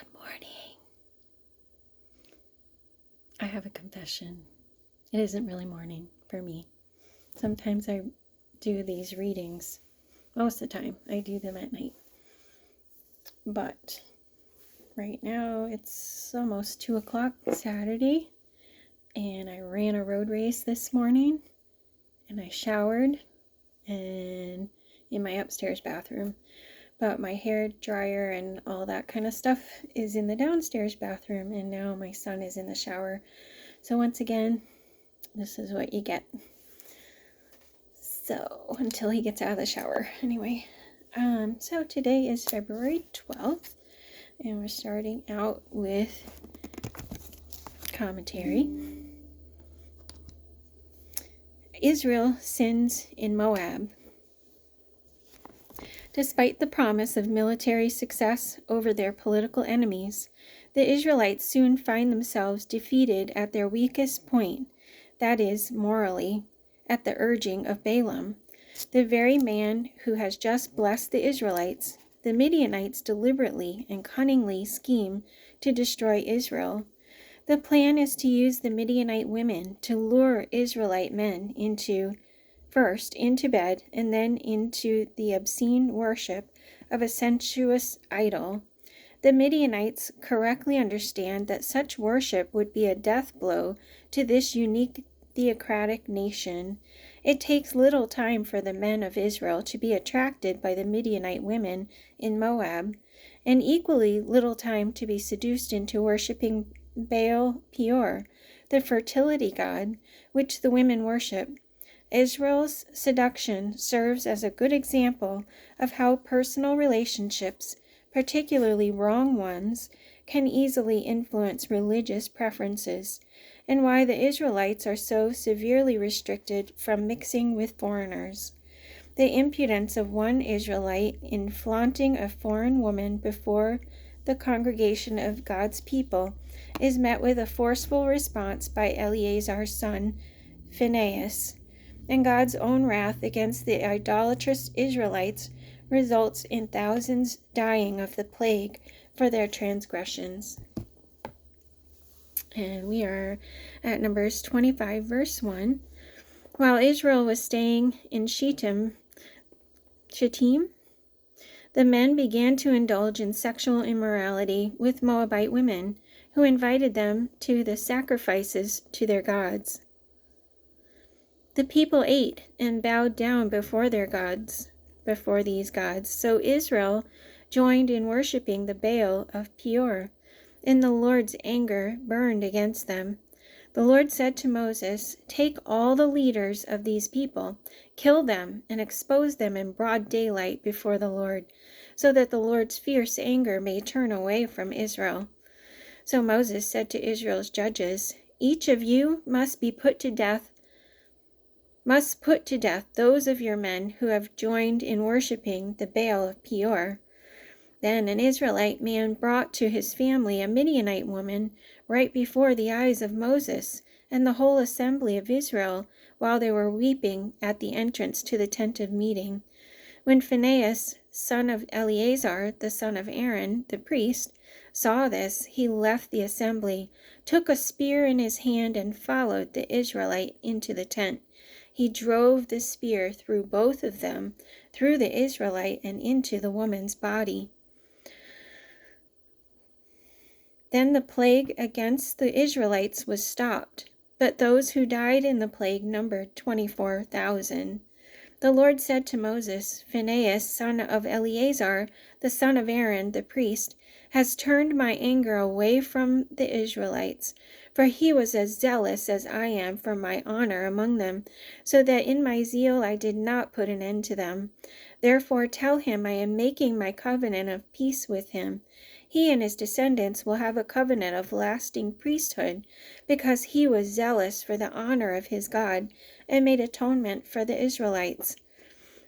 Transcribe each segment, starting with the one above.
Good morning. I have a confession. It isn't really morning for me. Sometimes I do these readings. Most of the time, I do them at night. But right now, it's almost 2 o'clock Saturday, and I ran a road race this morning, and I showered and in my upstairs bathroom. But my hair dryer and all that kind of stuff is in the downstairs bathroom, and now my son is in the shower. So once again, this is what you get. So until he gets out of the shower. Anyway, so today is February 12th, and we're starting out with commentary. Israel sins in Moab. Despite the promise of military success over their political enemies, the Israelites soon find themselves defeated at their weakest point, that is, morally, at the urging of Balaam, the very man who has just blessed the Israelites. The Midianites deliberately and cunningly scheme to destroy Israel. The plan is to use the Midianite women to lure Israelite men first into bed and then into the obscene worship of a sensuous idol. The Midianites correctly understand that such worship would be a death blow to this unique theocratic nation. It takes little time for the men of Israel to be attracted by the Midianite women in Moab, and equally little time to be seduced into worshiping Baal Peor, the fertility god, which the women worship. Israel's seduction serves as a good example of how personal relationships, particularly wrong ones, can easily influence religious preferences, and why the Israelites are so severely restricted from mixing with foreigners. The impudence of one Israelite in flaunting a foreign woman before the congregation of God's people is met with a forceful response by Eleazar's son, Phinehas, and God's own wrath against the idolatrous Israelites results in thousands dying of the plague for their transgressions. And we are at Numbers 25, verse 1. While Israel was staying in Shittim, the men began to indulge in sexual immorality with Moabite women, who invited them to the sacrifices to their gods. The people ate and bowed down before these gods. So Israel joined in worshiping the Baal of Peor, and the Lord's anger burned against them. The Lord said to Moses, "Take all the leaders of these people, kill them, and expose them in broad daylight before the Lord, so that the Lord's fierce anger may turn away from Israel." So Moses said to Israel's judges, "Each of you must put to death those of your men who have joined in worshiping the Baal of Peor." Then an Israelite man brought to his family a Midianite woman right before the eyes of Moses and the whole assembly of Israel while they were weeping at the entrance to the tent of meeting. When Phinehas, son of Eleazar, the son of Aaron, the priest, saw this, he left the assembly, took a spear in his hand, and followed the Israelite into the tent. He drove the spear through both of them, through the Israelite and into the woman's body. Then the plague against the Israelites was stopped, but those who died in the plague numbered 24,000. The Lord said to Moses, "Phinehas, son of Eleazar, the son of Aaron, the priest, has turned my anger away from the Israelites, for he was as zealous as I am for my honor among them, so that in my zeal I did not put an end to them. Therefore tell him I am making my covenant of peace with him. He and his descendants will have a covenant of lasting priesthood, because he was zealous for the honor of his God and made atonement for the Israelites."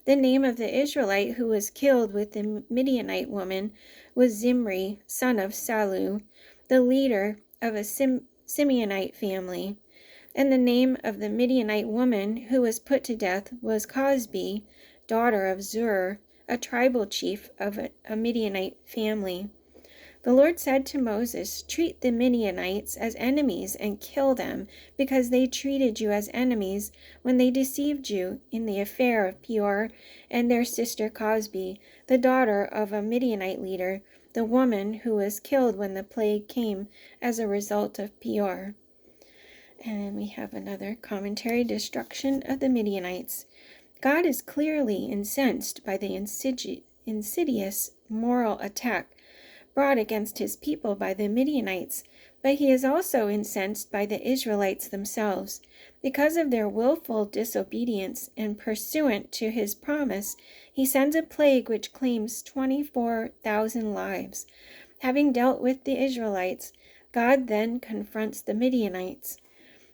The name of the Israelite who was killed with the Midianite woman was Zimri, son of Salu, the leader of a Simeonite family. And the name of the Midianite woman who was put to death was Cosbi, daughter of Zur, a tribal chief of a Midianite family. The Lord said to Moses, "Treat the Midianites as enemies and kill them, because they treated you as enemies when they deceived you in the affair of Peor and their sister Cosbi, the daughter of a Midianite leader, the woman who was killed when the plague came as a result of Peor." And we have another commentary, destruction of the Midianites. God is clearly incensed by the insidious moral attack brought against his people by the Midianites, but he is also incensed by the Israelites themselves. Because of their willful disobedience and pursuant to his promise, he sends a plague which claims 24,000 lives. Having dealt with the Israelites, God then confronts the Midianites.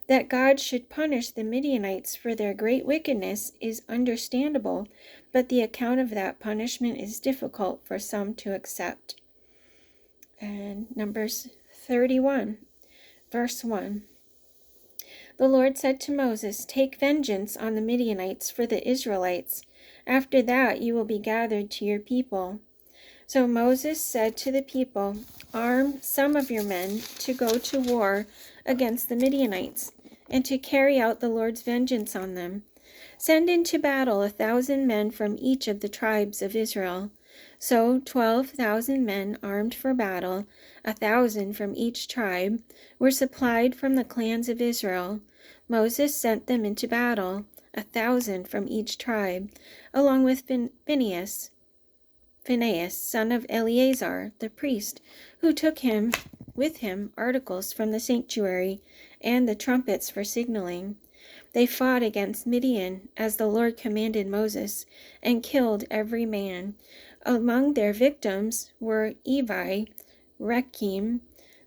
That God should punish the Midianites for their great wickedness is understandable, but the account of that punishment is difficult for some to accept. And Numbers 31, verse 1. The Lord said to Moses, "Take vengeance on the Midianites for the Israelites. After that you will be gathered to your people." So Moses said to the people, "Arm some of your men to go to war against the Midianites, and to carry out the Lord's vengeance on them. Send into battle 1,000 men from each of the tribes of Israel." So 12,000 men armed for battle, 1,000 from each tribe, were supplied from the clans of Israel. Moses sent them into battle, 1,000 from each tribe, along with Phinehas, son of Eleazar, the priest, who took with him articles from the sanctuary and the trumpets for signaling. They fought against Midian, as the Lord commanded Moses, and killed every man. Among their victims were Evi, Rekem,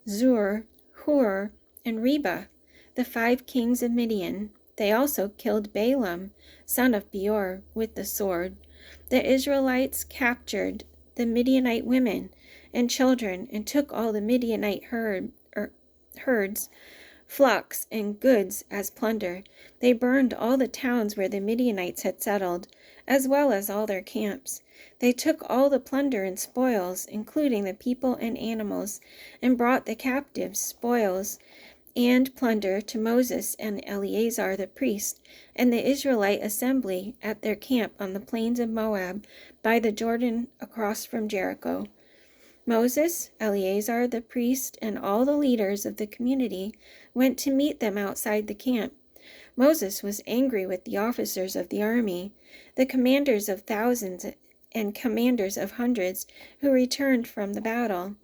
Zur, Hur, and Reba, the 5 kings of Midian. They also killed Balaam, son of Beor, with the sword. The Israelites captured the Midianite women and children and took all the Midianite herds, flocks, and goods as plunder. They burned all the towns where the Midianites had settled, as well as all their camps. They took all the plunder and spoils, including the people and animals, and brought the captives, spoils, and plunder to Moses and Eleazar the priest and the Israelite assembly at their camp on the plains of Moab by the Jordan across from Jericho. Moses, Eleazar the priest, and all the leaders of the community went to meet them outside the camp. Moses was angry with the officers of the army, the commanders of thousands and commanders of hundreds who returned from the battle.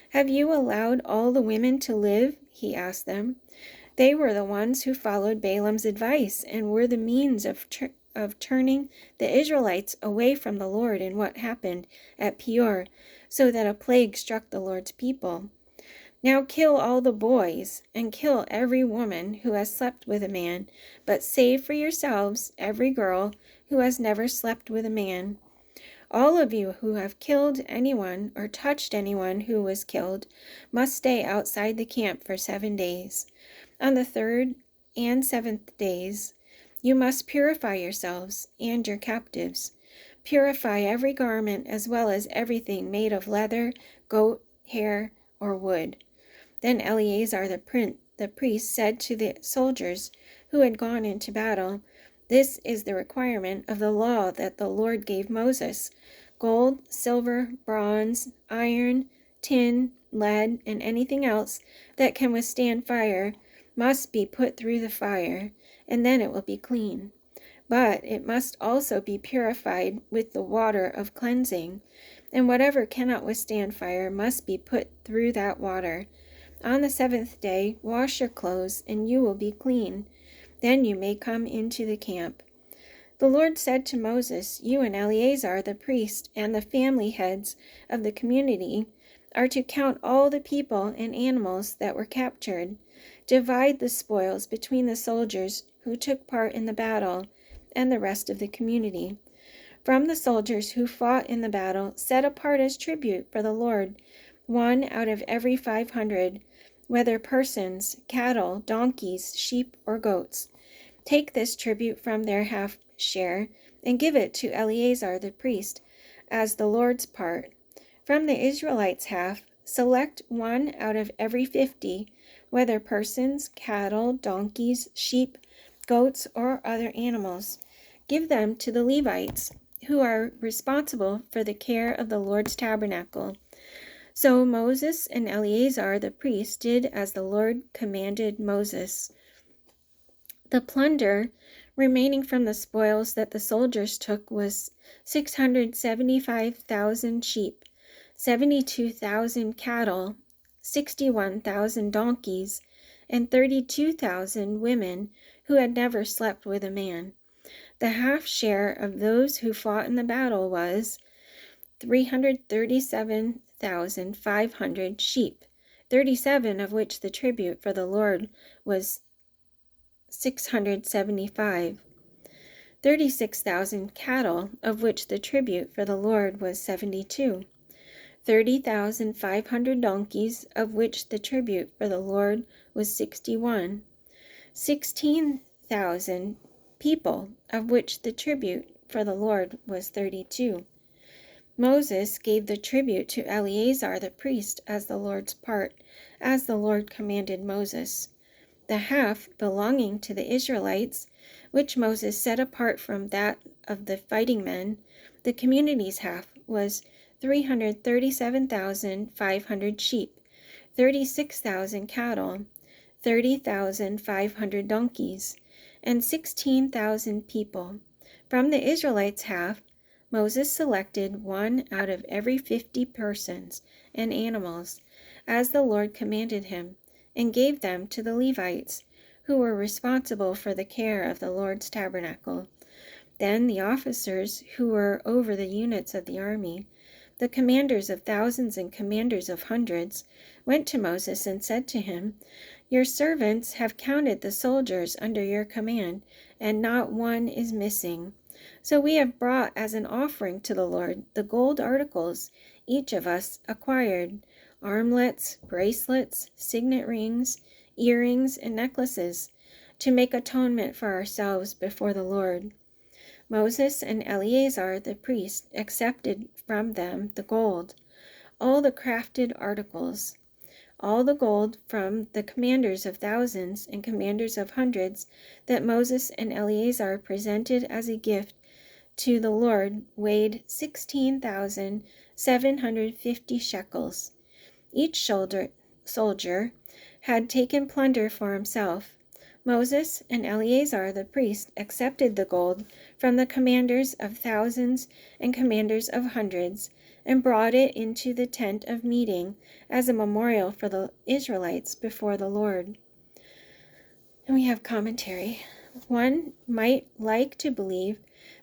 "Have you allowed all the women to live?" he asked them. They were the ones who followed Balaam's advice and were the means of turning the Israelites away from the Lord in what happened at Peor, so that a plague struck the Lord's people. "Now kill all the boys, and kill every woman who has slept with a man, but save for yourselves every girl who has never slept with a man. All of you who have killed anyone or touched anyone who was killed must stay outside the camp for 7 days. On the 3rd and 7th days, you must purify yourselves and your captives. Purify every garment as well as everything made of leather, goat hair, or wood." Then Eleazar the priest said to the soldiers who had gone into battle, "This is the requirement of the law that the Lord gave Moses. Gold, silver, bronze, iron, tin, lead, and anything else that can withstand fire must be put through the fire, and then it will be clean. But it must also be purified with the water of cleansing, and whatever cannot withstand fire must be put through that water. On the 7th day, wash your clothes, and you will be clean. Then you may come into the camp." The Lord said to Moses, "You and Eleazar the priest and the family heads of the community are to count all the people and animals that were captured. Divide the spoils between the soldiers who took part in the battle and the rest of the community. From the soldiers who fought in the battle, set apart as tribute for the Lord 1 out of every 500, whether persons, cattle, donkeys, sheep, or goats. Take this tribute from their half share and give it to Eleazar the priest as the Lord's part. From the Israelites' half, Select one out of every 50, whether persons, cattle, donkeys, sheep, goats, or other animals. Give them to the Levites, who are responsible for the care of the Lord's tabernacle. So Moses and Eleazar the priest did as the Lord commanded Moses. The plunder remaining from the spoils that the soldiers took was 675,000 sheep, 72,000 cattle, 61,000 donkeys, and 32,000 women who had never slept with a man. The half share of those who fought in the battle was 337,500 sheep, 37 of which the tribute for the Lord was 675, 36,000 cattle, of which the tribute for the Lord was 72, 30,500 donkeys, of which the tribute for the Lord was 61, 16,000 people, of which the tribute for the Lord was 32. Moses gave the tribute to Eleazar the priest as the Lord's part, as the Lord commanded Moses. The half belonging to the Israelites, which Moses set apart from that of the fighting men, the community's half, was 337,500 sheep, 36,000 cattle, 30,500 donkeys, and 16,000 people. From the Israelites' half, Moses selected one out of every 50 persons and animals, as the Lord commanded him, and gave them to the Levites, who were responsible for the care of the Lord's tabernacle. Then the officers who were over the units of the army, the commanders of thousands and commanders of hundreds, went to Moses and said to him, "Your servants have counted the soldiers under your command, and not one is missing. So we have brought as an offering to the Lord the gold articles each of us acquired, armlets, bracelets, signet rings, earrings, and necklaces, to make atonement for ourselves before the Lord." Moses and Eleazar the priest accepted from them the gold, all the crafted articles, all the gold from the commanders of thousands and commanders of hundreds that Moses and Eleazar presented as a gift to the Lord weighed 16,750 shekels. Each soldier had taken plunder for himself. Moses and Eleazar the priest accepted the gold from the commanders of thousands and commanders of hundreds, and brought it into the tent of meeting as a memorial for the Israelites before the Lord. And we have commentary. One might like to believe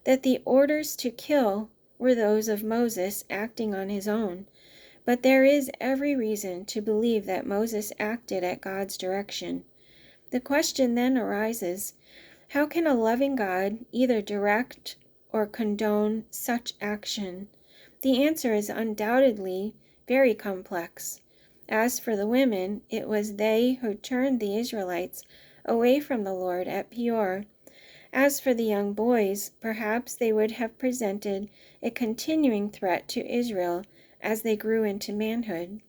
that the orders to kill were those of Moses acting on his own, but there is every reason to believe that Moses acted at God's direction. The question then arises, how can a loving God either direct or condone such action? The answer is undoubtedly very complex. As for the women, it was they who turned the Israelites away from the Lord at Peor. As for the young boys, perhaps they would have presented a continuing threat to Israel as they grew into manhood.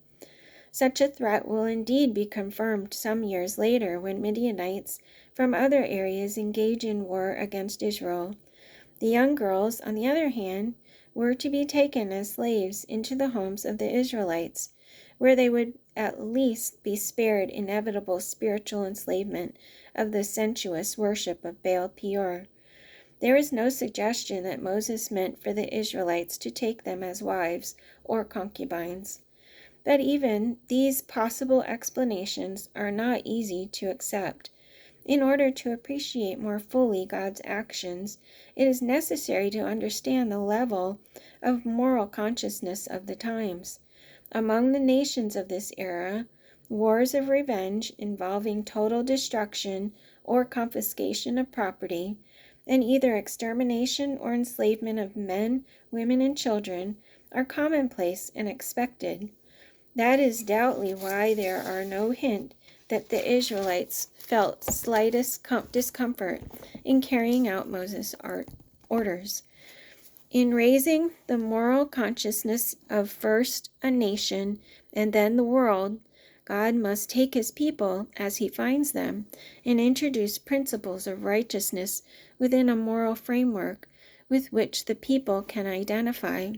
Such a threat will indeed be confirmed some years later when Midianites from other areas engage in war against Israel. The young girls, on the other hand, were to be taken as slaves into the homes of the Israelites, where they would at least be spared inevitable spiritual enslavement of the sensuous worship of Baal Peor. There is no suggestion that Moses meant for the Israelites to take them as wives or concubines. But even these possible explanations are not easy to accept. In order to appreciate more fully God's actions, it is necessary to understand the level of moral consciousness of the times. Among the nations of this era, wars of revenge involving total destruction or confiscation of property, and either extermination or enslavement of men, women, and children are commonplace and expected. That is doubtlessly why there are no hint that the Israelites felt slightest discomfort in carrying out Moses' orders. In raising the moral consciousness of first a nation and then the world, God must take his people as he finds them and introduce principles of righteousness within a moral framework with which the people can identify.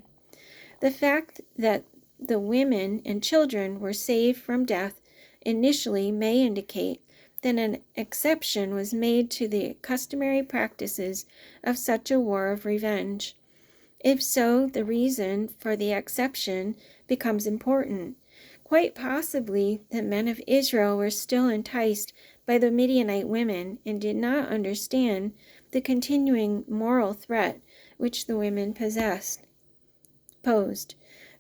The fact that the women and children were saved from death initially may indicate that an exception was made to the customary practices of such a war of revenge. If so, the reason for the exception becomes important. Quite possibly, the men of Israel were still enticed by the Midianite women and did not understand the continuing moral threat which the women posed.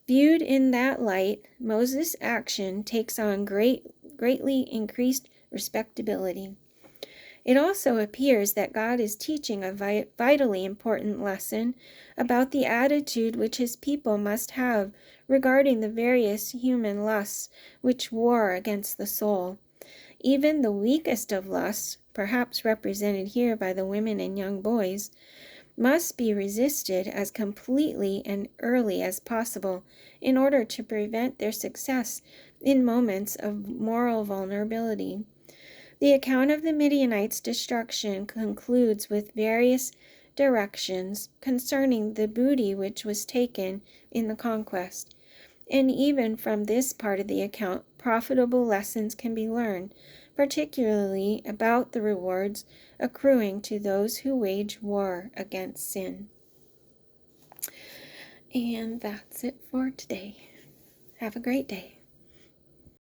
Viewed in that light, Moses' action takes on greatly increased respectability. It also appears that God is teaching a vitally important lesson about the attitude which his people must have regarding the various human lusts which war against the soul. Even the weakest of lusts, perhaps represented here by the women and young boys, must be resisted as completely and early as possible in order to prevent their success in moments of moral vulnerability. The account of the Midianites' destruction concludes with various directions concerning the booty which was taken in the conquest. And even from this part of the account, profitable lessons can be learned, particularly about the rewards accruing to those who wage war against sin. And that's it for today. Have a great day.